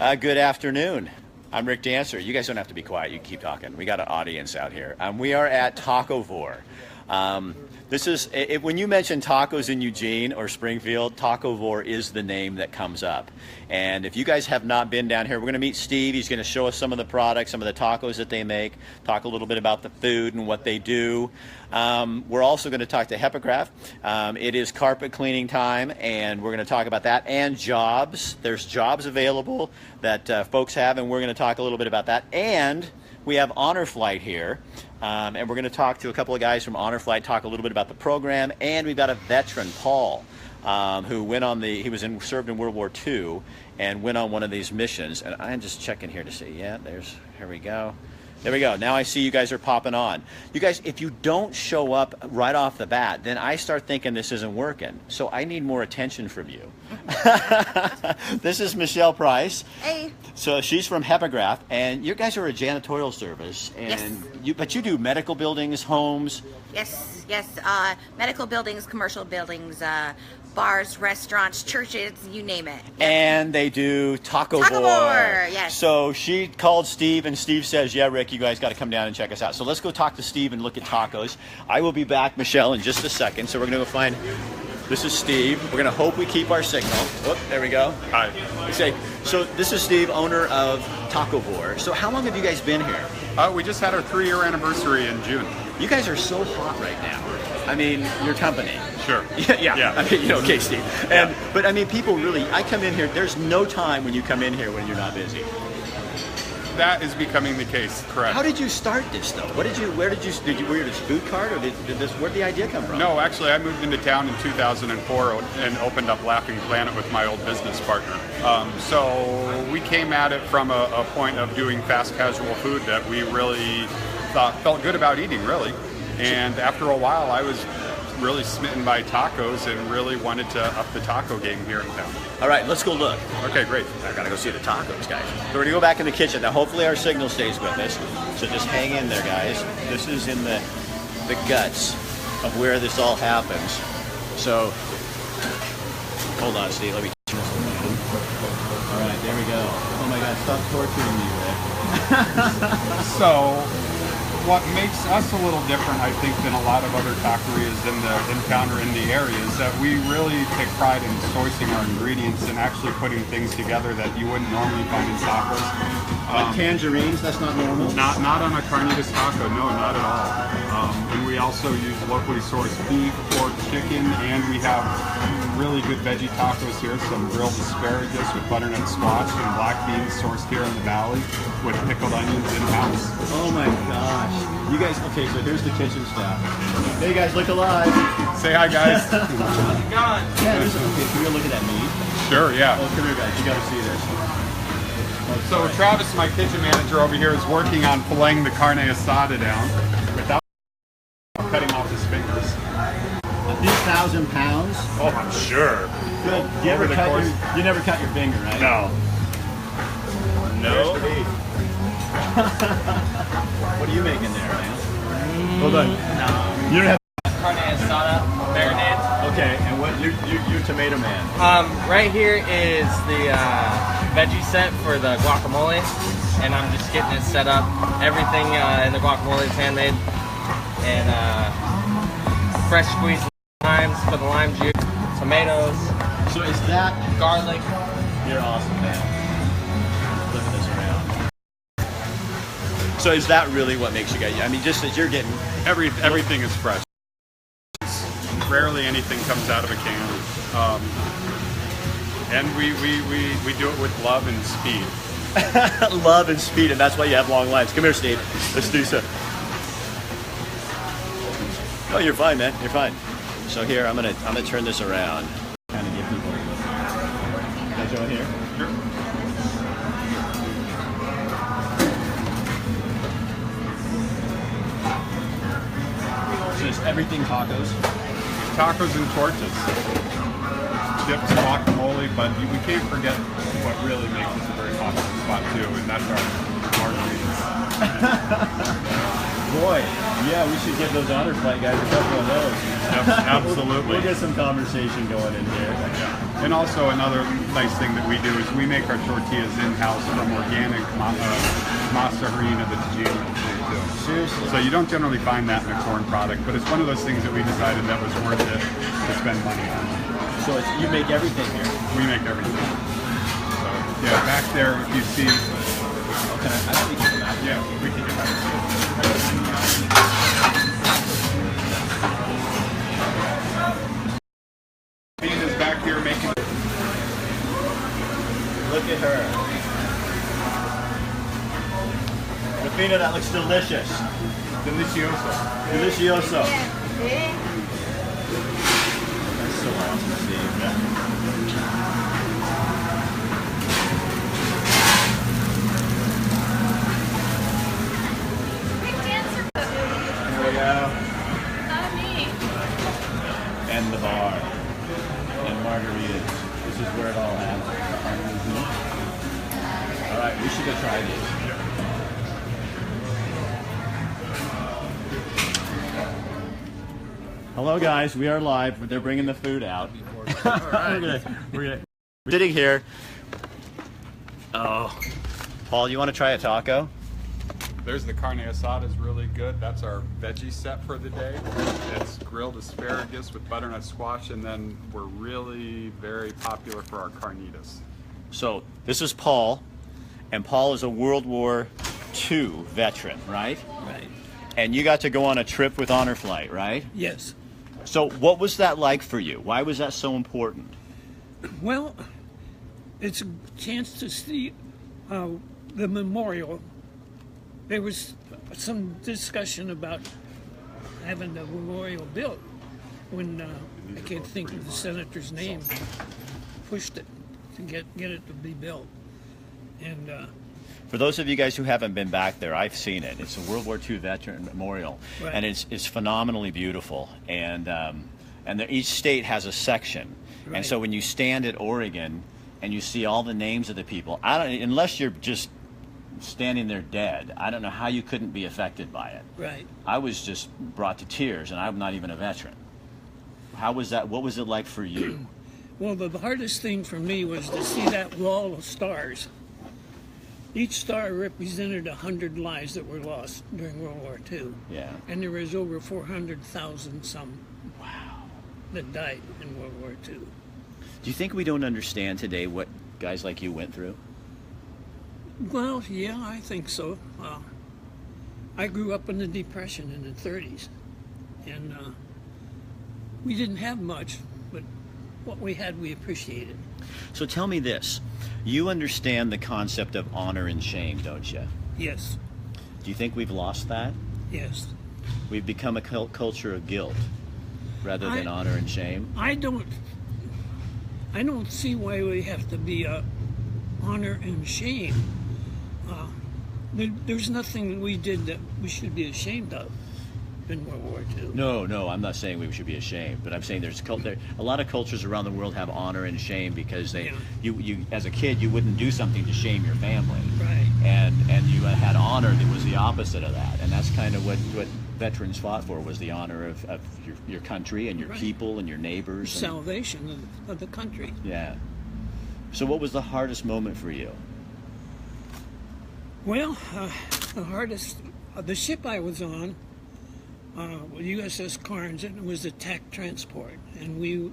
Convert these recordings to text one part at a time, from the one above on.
Good afternoon. I'm Rick Dancer. You guys don't have to be quiet. You can keep talking. We got an audience out here. We are at Tacovore. This is when you mention tacos in Eugene or Springfield, Tacovore is the name that comes up. And if you guys have not been down here, we're going to meet Steve. He's going to show us some of the products, some of the tacos that they make, talk a little bit about the food and what they do. We're also going to talk to Hepa Graff. It is carpet cleaning time, and we're going to talk about that and jobs. There's jobs available that folks have, and we're going to talk a little bit about that. And we have Honor Flight here, and we're going to talk to a couple of guys from Honor Flight, talk a little bit about the program, and we've got a veteran, Paul, who went on served in World War II and went on one of these missions. And I'm just checking here to see. Yeah, here we go. There we go. Now I see you guys are popping on. You guys, if you don't show up right off the bat, then I start thinking this isn't working. So I need more attention from you. This is Michelle Price. Hey. So she's from Hepa Graff, and you guys are a janitorial service. And yes. But you do medical buildings, homes. Yes. Medical buildings, commercial buildings, bars, restaurants, churches, you name it. Yep. And they do Tacovore. Tacovore, yes. So she called Steve, and Steve says, yeah, Rick, you guys got to come down and check us out. So let's go talk to Steve and look at tacos. I will be back, Michelle, in just a second. So we're going to go find, this is Steve. We're going to hope we keep our signal. Oh, there we go. Hi. So this is Steve, owner of Tacovore. So how long have you guys been here? We just had our 3-year anniversary in June. You guys are so hot right now. I mean, your company. Sure. Yeah. I mean, okay, Steve. But I mean, people really, I come in here, there's no time when you come in here when you're not busy. That is becoming the case, correct. How did you start this though? Were you this food cart, or where'd the idea come from? No, actually I moved into town in 2004 and opened up Laughing Planet with my old business partner. So we came at it from a point of doing fast casual food that we really felt good about eating, really. And after a while I was really smitten by tacos and really wanted to up the taco game here in town. All right, let's go look. Okay, great. I gotta go see the tacos, guys. So we're gonna go back in the kitchen. Now hopefully our signal stays with us. So just hang in there, guys. This is in the guts of where this all happens. So hold on, Steve, let me turn this around. All right, there we go. Oh my God, stop torturing me, Rick. So what makes us a little different, I think, than a lot of other taquerias in town or in the area is that we really take pride in sourcing our ingredients and actually putting things together that you wouldn't normally find in tacos. Like tangerines, that's not normal? Not on a carnitas taco, no, not at all. And we also use locally sourced beef, pork, chicken, and we have really good veggie tacos here, some grilled asparagus with butternut squash and black beans sourced here in the valley with pickled onions in-house. Oh my gosh. You guys, okay, so here's the kitchen staff. Hey guys, look alive. Say hi, guys. How's it going? Yeah, okay, can we look at that meat? Sure, yeah. Oh, come here guys, you gotta see this. So Travis, my kitchen manager over here, is working on filleting the carne asada down without cutting off his fingers. A few thousand pounds? Oh, I'm sure. Good. You never cut your finger, right? No. No. What are you making there, man? Hold on. No. You don't have Carne asada, marinade. Okay, and what you're tomato man. Right here is the veggie set for the guacamole, and I'm just getting it set up. Everything in the guacamole is handmade, and fresh squeezed limes for the lime juice, tomatoes. So is that garlic? You're awesome, man. Look at this around. So is that really what makes you guys? I mean, just as you're getting everything is fresh. Rarely anything comes out of a can. And we do it with love and speed. Love and speed, and that's why you have long lines. Come here, Steve. Let's do so. Oh, you're fine, man. You're fine. So here, I'm gonna turn this around. Kind of give people. Can I join here? Sure. So it's everything tacos. Tacos and tortas. Dips, guacamole, but we can't forget what really makes this a very popular spot too, and that's our margaritas. Boy, yeah, we should give those honor flight guys a couple of those. Absolutely. We'll get some conversation going in here. Yeah. And also another nice thing that we do is we make our tortillas in-house from organic masa harina that's GMO-free too. Seriously. So you don't generally find that in a corn product, but it's one of those things that we decided that was worth it to spend money on. So you make everything here? We make everything. So yeah, back there if you see. I don't need to go back. Yeah, we can get back. Bean is back here making. Look at her. Rafina, that looks delicious. Delicioso. Delicioso. That's so awesome, Steve. Here we go. Not me. And the bar. And margaritas. This is where it all happens. All right, we should go try these. Hello, guys. We are live. They're bringing the food out. All right. We're sitting here. Oh, Paul, you want to try a taco? There's the carne asada is really good. That's our veggie set for the day. It's grilled asparagus with butternut squash, and then we're really very popular for our carnitas. So this is Paul, and Paul is a World War II veteran, right? Right. And you got to go on a trip with Honor Flight, right? Yes. So what was that like for you? Why was that so important? Well, it's a chance to see the memorial. There was some discussion about having the memorial built when I can't think of the senator's name, pushed it to get it to be built. And For those of you guys who haven't been back there, I've seen it. It's a World War II veteran memorial, Right. and it's phenomenally beautiful. And each state has a section, and Right. so when you stand at Oregon and you see all the names of the people, unless you're just standing there dead, I don't know how you couldn't be affected by it. right. I was just brought to tears, and I'm not even a veteran. How was that? What was it like for you? Well, the hardest thing for me was to see that wall of stars. Each star represented 100 lives that were lost during World War II. Yeah. And there was over 400,000 some that died in World War II. Do you think we don't understand today what guys like you went through? Well, yeah, I think so. I grew up in the Depression in the 30s, and we didn't have much, but what we had, we appreciated. So tell me this. You understand the concept of honor and shame, don't you? Yes, Do you think we've lost that? yes. We've become a culture of guilt rather than honor and shame? I don't see why we have to be honor and shame. There's nothing we did that we should be ashamed of in World War II. No, I'm not saying we should be ashamed, but I'm saying there's a lot of cultures around the world have honor and shame because you as a kid you wouldn't do something to shame your family, Right. and you had honor that was the opposite of that, and that's kind of what veterans fought for, was the honor of your country and your Right. people and your neighbors. And, Salvation of the country. yeah. So what was the hardest moment for you? Well, the hardest, the ship I was on, USS Carnes, it was a TAC transport, and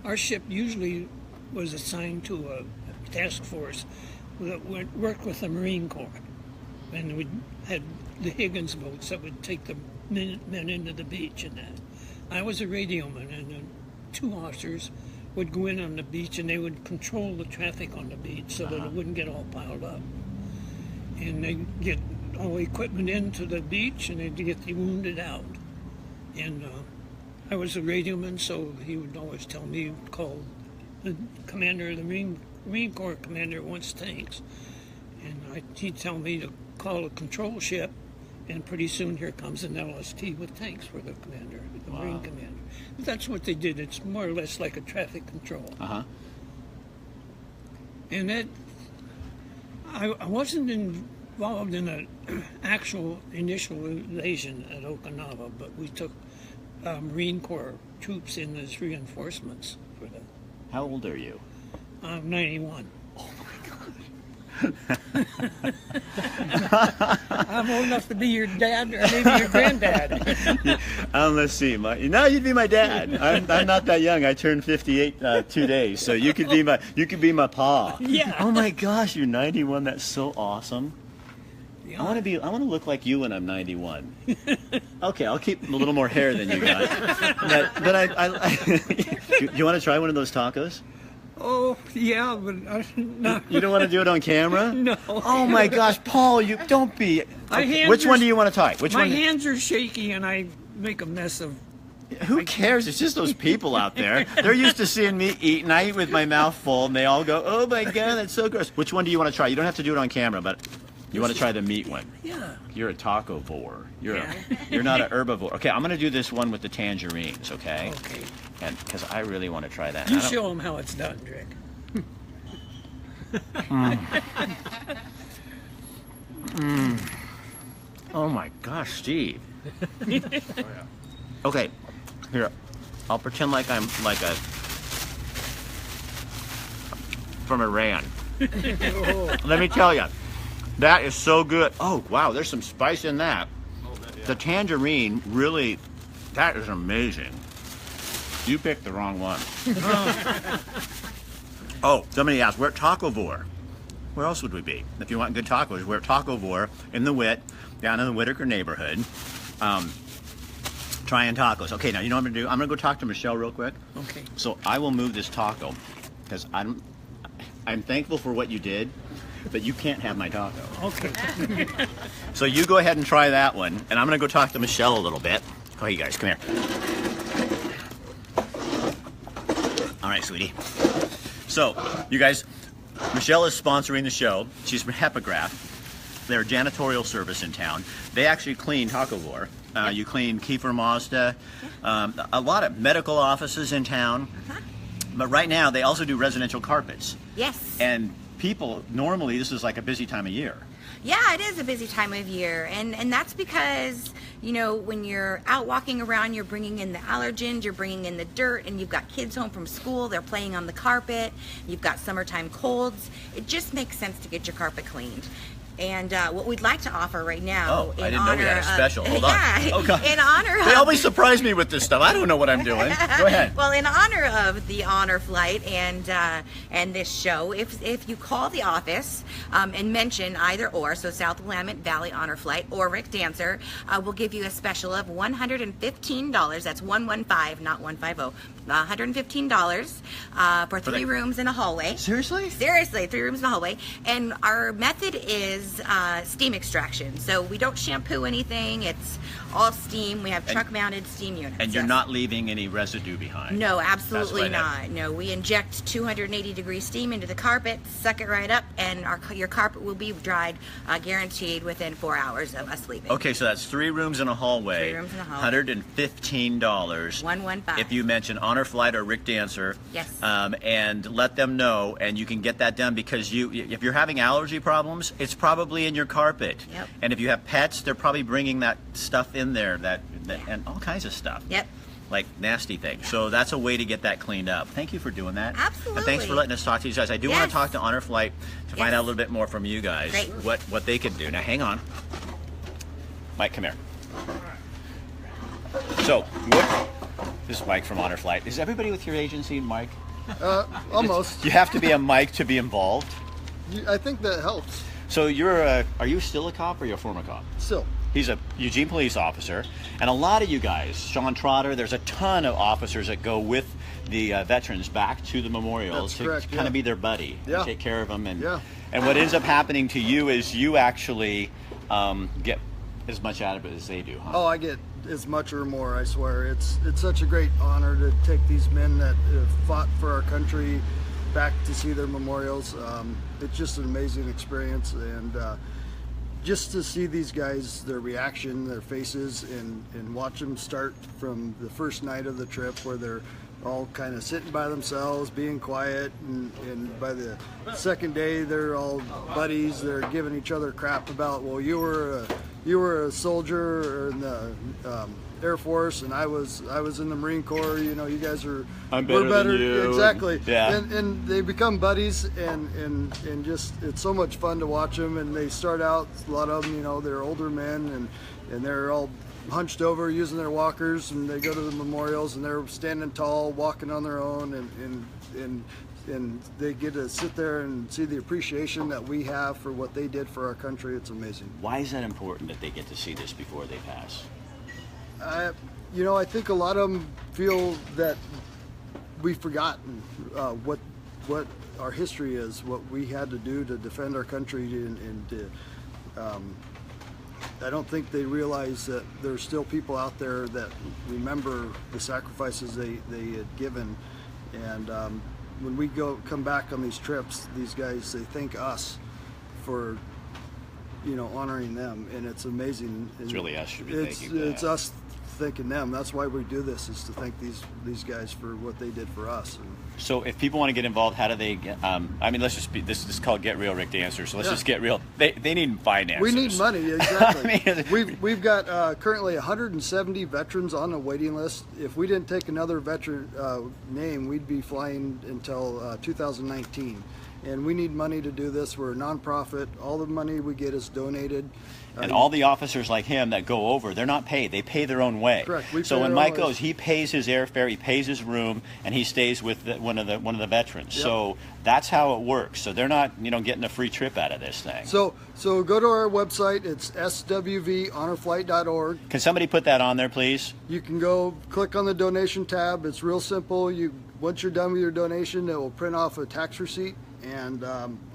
our ship usually was assigned to a task force that worked with the Marine Corps, and we had the Higgins boats that would take the men into the beach and that. I was a radioman, and then 2 officers would go in on the beach, and they would control the traffic on the beach so that it wouldn't get all piled up. And they'd get all the equipment into the beach, and they'd get the wounded out. And I was a radioman, so he would always tell me, call the commander of the Marine Corps commander wants tanks. And he'd tell me to call a control ship, and pretty soon here comes an LST with tanks for the commander, the Marine commander. That's what they did. It's more or less like a traffic control. And that, I wasn't involved in an actual initial invasion at Okinawa, but we took Marine Corps troops in as reinforcements for them. How old are you? I'm 91. I'm old enough to be your dad or maybe your granddad. Let's see. No, you'd be my dad. I'm not that young. I turned 58 2 days, so you could be my pa. Yeah. Oh my gosh, you're 91. That's so awesome. Yeah. I want to look like you when I'm 91. Okay, I'll keep a little more hair than you got. But I you want to try one of those tacos? Oh, yeah, but no. You don't want to do it on camera? No. Oh my gosh, Paul, you don't be. Okay, which one do you want to try? My hands are shaky and I make a mess of. Who cares? It's just those people out there. They're used to seeing me eat, and I eat with my mouth full, and they all go, "Oh my God, that's so gross." Which one do you want to try? You don't have to do it on camera, but you want to try the meat one. Yeah. You're a Tacovore. You're not an herbivore. Okay, I'm gonna do this one with the tangerines. Okay. Okay. And because I really want to try that. You show them how it's done, Rick. Oh my gosh, Steve. Okay, here. I'll pretend like I'm like a from Iran. Let me tell you, that is so good. Oh wow, there's some spice in that. The tangerine really, that is amazing. You picked the wrong one. Oh, somebody asked, we're at Tacovore. Where else would we be? If you want good tacos, we're at Tacovore in the Witt, down in the Whitaker neighborhood, trying tacos. Okay, now you know what I'm gonna do? I'm gonna go talk to Michelle real quick. Okay. So I will move this taco, because I'm thankful for what you did, but you can't have my taco. Okay. So you go ahead and try that one, and I'm gonna go talk to Michelle a little bit. Oh, you guys, come here. All right, sweetie. So, you guys, Michelle is sponsoring the show. She's from Hepa Graff. They're a janitorial service in town. They actually clean Tacovore. You clean Kiefer Mazda, a lot of medical offices in town. But right now, they also do residential carpets. Yes. And people, normally, this is like a busy time of year. Yeah, it is a busy time of year, and that's because, you know, when you're out walking around, you're bringing in the allergens, you're bringing in the dirt, and you've got kids home from school, they're playing on the carpet, you've got summertime colds. It just makes sense to get your carpet cleaned. And what we'd like to offer right now, I didn't know we had a special. Hold on. Yeah, Oh, God. in honor of... They always surprise me with this stuff. I don't know what I'm doing. Go ahead. Well, in honor of the Honor Flight and this show, if you call the office and mention either or, so South Willamette Valley Honor Flight or Rick Dancer, we'll give you a special of $115. That's 115, not 150. $115 for 3 rooms in a hallway. Seriously? Seriously, 3 rooms in a hallway. And our method is steam extraction. So we don't shampoo anything. It's all steam. We have truck-mounted steam units. And you're not leaving any residue behind? No, absolutely That's not. No, we inject 280-degree steam into the carpet, suck it right up, and your carpet will be dried, guaranteed within 4 hours of us leaving. Okay, so that's 3 rooms in a hallway. 3 rooms in a hallway. $115. 115. If you mention Honor Flight or Rick Dancer. Yes. And let them know, and you can get that done, because if you're having allergy problems, it's probably in your carpet. Yep. And if you have pets, they're probably bringing that stuff in there, and all kinds of stuff. Yep. Like nasty things. So that's a way to get that cleaned up. Thank you for doing that. Absolutely. And thanks for letting us talk to you guys. I do want to talk to Honor Flight to find Yes. out a little bit more from you guys. Great. What they can do. Now hang on. Mike, come here. So, this is Mike from Honor Flight. Is everybody with your agency, Mike? Almost. You have to be a Mike to be involved. I think that helps. So are you still a cop or you're a former cop? Still. He's a Eugene police officer, and a lot of you guys, Sean Trotter, there's a ton of officers that go with the veterans back to the memorials. That's correct, to kind yeah. of be their buddy, Yeah. and take care of them. And Yeah. and what ends up happening to you is you actually get as much out of it as they do, huh? Oh, I get as much or more, I swear. It's such a great honor to take these men that have fought for our country back to see their memorials. It's just an amazing experience, and just to see these guys, their reaction, their faces, and watch them start from the first night of the trip where they're all kind of sitting by themselves, being quiet, and by the second day they're all buddies. They're giving each other crap about, well, you were a soldier in the Air Force, and I was in the Marine Corps. You know, you guys are I'm better than you. Exactly. Yeah. And they become buddies, and just it's so much fun to watch them. And they start out, a lot of them, you know, they're older men, and they're all hunched over using their walkers, and they go to the memorials and they're standing tall, walking on their own, and they get to sit there and see the appreciation that we have for what they did for our country. It's amazing. Why is that important that they get to see this before they pass? You know, I think a lot of them feel that we've forgotten what our history is, what we had to do to defend our country, and to, I don't think they realize that there's still people out there that remember the sacrifices they had given. And when we come back on these trips, these guys, they thank us for, you know, honoring them, and it's amazing. It's really us should be thanking them. It's us thanking them. That's why we do this, is to thank these guys for what they did for us. And so if people want to get involved, how do they get, I mean, let's just be, this is called Get Real Rick Dancer, so let's just get real. They need finances. we need money, exactly. I mean, we've got currently 170 veterans on the waiting list. If we didn't take another veteran name, we'd be flying until 2019. And we need money to do this. We're a nonprofit. All the money we get is donated. and all the officers like him that go over, they're not paid. They pay their own way. Correct. So when Mike goes, he pays his airfare, he pays his room, and he stays with one of the veterans. Yep. So that's how it works. So they're not, getting a free trip out of this thing. So go to our website. It's swvhonorflight.org. Can somebody put that on there, please? You can go click on the donation tab. It's real simple. Once you're done with your donation, it will print off a tax receipt, and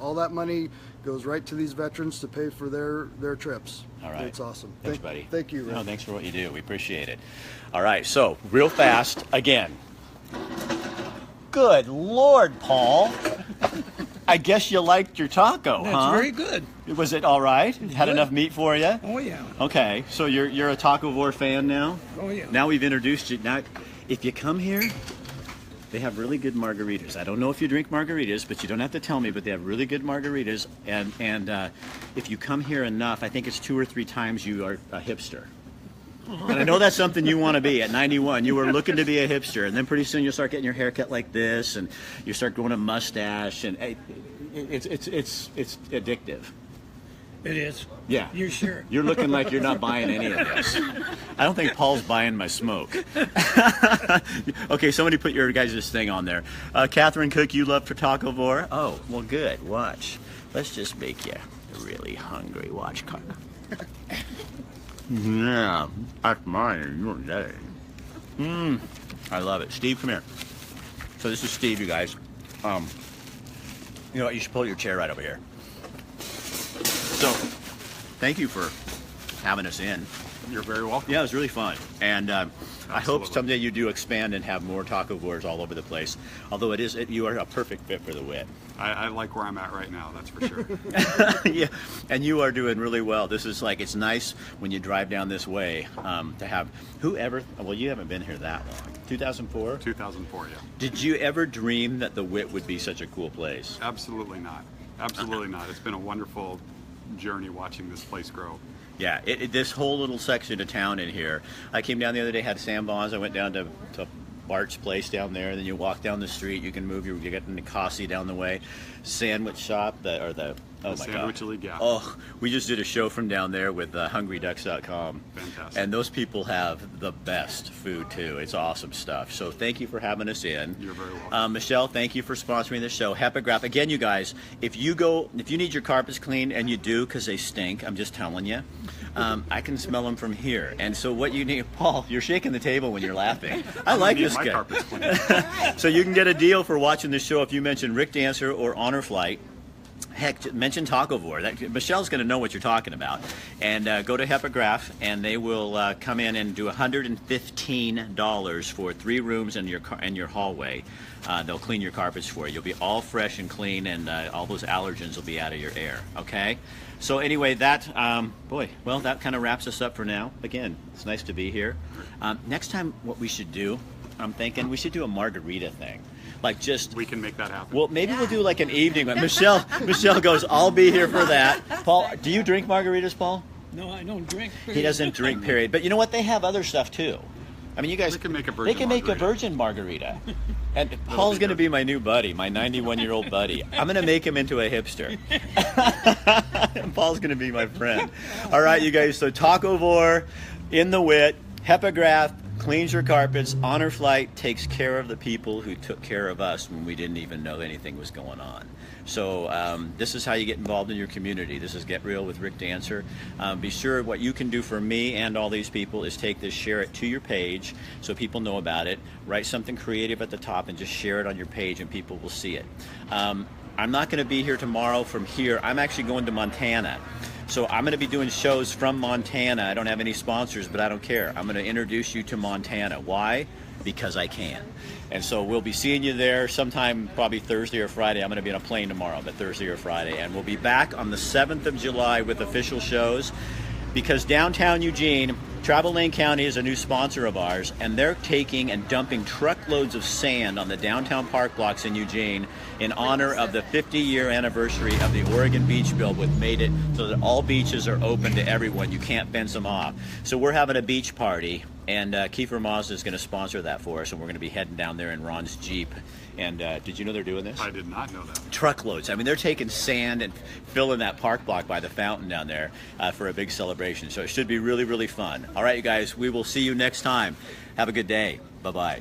all that money goes right to these veterans to pay for their trips. All right. It's awesome. Thanks, buddy. Thank you, Rick. No, thanks for what you do. We appreciate it. All right, so real fast, again. Good Lord, Paul. I guess you liked your taco, That's huh? very good. Was it all right? Had good. enough meat for you? Oh, yeah. Okay, so you're a Tacovore fan now? Oh, yeah. Now we've introduced you. Now, if you come here, they have really good margaritas. I don't know if you drink margaritas, but you don't have to tell me, but they have really good margaritas. And if you come here enough, I think it's 2 or 3 times you are a hipster. And I know that's something you want to be. At 91, you were looking to be a hipster, and then pretty soon you'll start getting your hair cut like this, and you start growing a mustache, and it's addictive. It is. Yeah. You're sure? You're looking like you're not buying any of this. I don't think Paul's buying my smoke. Okay, somebody put your guys' thing on there. Catherine Cook, you love for Tacovore? Oh, well, good. Watch. Let's just make you really hungry. Watch, Carter. Yeah, that's mine. You're dead. I love it. Steve, come here. So this is Steve, you guys. You know what? You should pull your chair right over here. So, thank you for having us in. You're very welcome. Yeah, it was really fun. And I hope Absolutely. someday you do expand and have more Tacovores all over the place. Although you are a perfect fit for the WIT. I like where I'm at right now, that's for sure. Yeah, and you are doing really well. This is it's nice when you drive down this way to have whoever, well, you haven't been here that long. 2004? 2004, yeah. Did you ever dream that the WIT would be such a cool place? Absolutely not. Absolutely not. It's been a wonderful journey watching this place grow. Yeah, this whole little section of town in here. I came down the other day, had Sam Bonds. I went down to Bart's place down there. Then you walk down the street. You can move. You get in Nicosi down the way. Sandwich shop, oh my God. Sandwich League, yeah. Oh, we just did a show from down there with HungryDucks.com. Fantastic. And those people have the best food too. It's awesome stuff. So thank you for having us in. You're very welcome. Michelle, thank you for sponsoring the show. Hepa Graff. Again, you guys, if you need your carpets cleaned, and you do because they stink, I'm just telling you, I can smell them from here. And so what you need, Paul, you're shaking the table when you're laughing. I like this my guy. carpet's clean. So you can get a deal for watching this show if you mention Rick Dancer or Honor Flight. Heck, mention Tacovore. Michelle's going to know what you're talking about. And go to Hepa Graff, and they will come in and do $115 for 3 rooms in your hallway. They'll clean your carpets for you. You'll be all fresh and clean, and all those allergens will be out of your air. Okay? So anyway, that kind of wraps us up for now. Again, it's nice to be here. Next time, what we should do I'm thinking we should do a margarita thing. Like just We can make that happen. well, maybe we'll do like an evening. Michelle goes, I'll be here for that. Paul, do you drink margaritas, Paul? No, I don't drink. He doesn't drink, period. But you know what? They have other stuff too. I mean, you guys. They can make a They can make a margarita. virgin margarita. And Paul's going to be my new buddy, my 91-year-old buddy. I'm going to make him into a hipster. And Paul's going to be my friend. All right, you guys. So Tacovore, in the wit, Hepa Graff cleans your carpets. Honor Flight takes care of the people who took care of us when we didn't even know anything was going on. So this is how you get involved in your community. This is Get Real with Rick Dancer. Be sure what you can do for me and all these people is take this, share it to your page so people know about it. Write something creative at the top and just share it on your page and people will see it. I'm not going to be here tomorrow from here. I'm actually going to Montana. So I'm going to be doing shows from Montana. I don't have any sponsors, but I don't care. I'm going to introduce you to Montana. Why? Because I can. And so we'll be seeing you there sometime, probably Thursday or Friday. I'm going to be on a plane tomorrow, but Thursday or Friday. And we'll be back on the 7th of July with official shows because downtown Eugene, Travel Lane County is a new sponsor of ours, and they're taking and dumping truckloads of sand on the downtown park blocks in Eugene in honor of the 50-year anniversary of the Oregon Beach Bill, which made it so that all beaches are open to everyone. You can't fence them off. So we're having a beach party, and Kiefer Mazda is going to sponsor that for us, and we're going to be heading down there in Ron's Jeep. And did you know they're doing this? I did not know that. Truckloads. I mean, they're taking sand and filling that park block by the fountain down there for a big celebration. So it should be really, really fun. All right, you guys, we will see you next time. Have a good day. Bye-bye.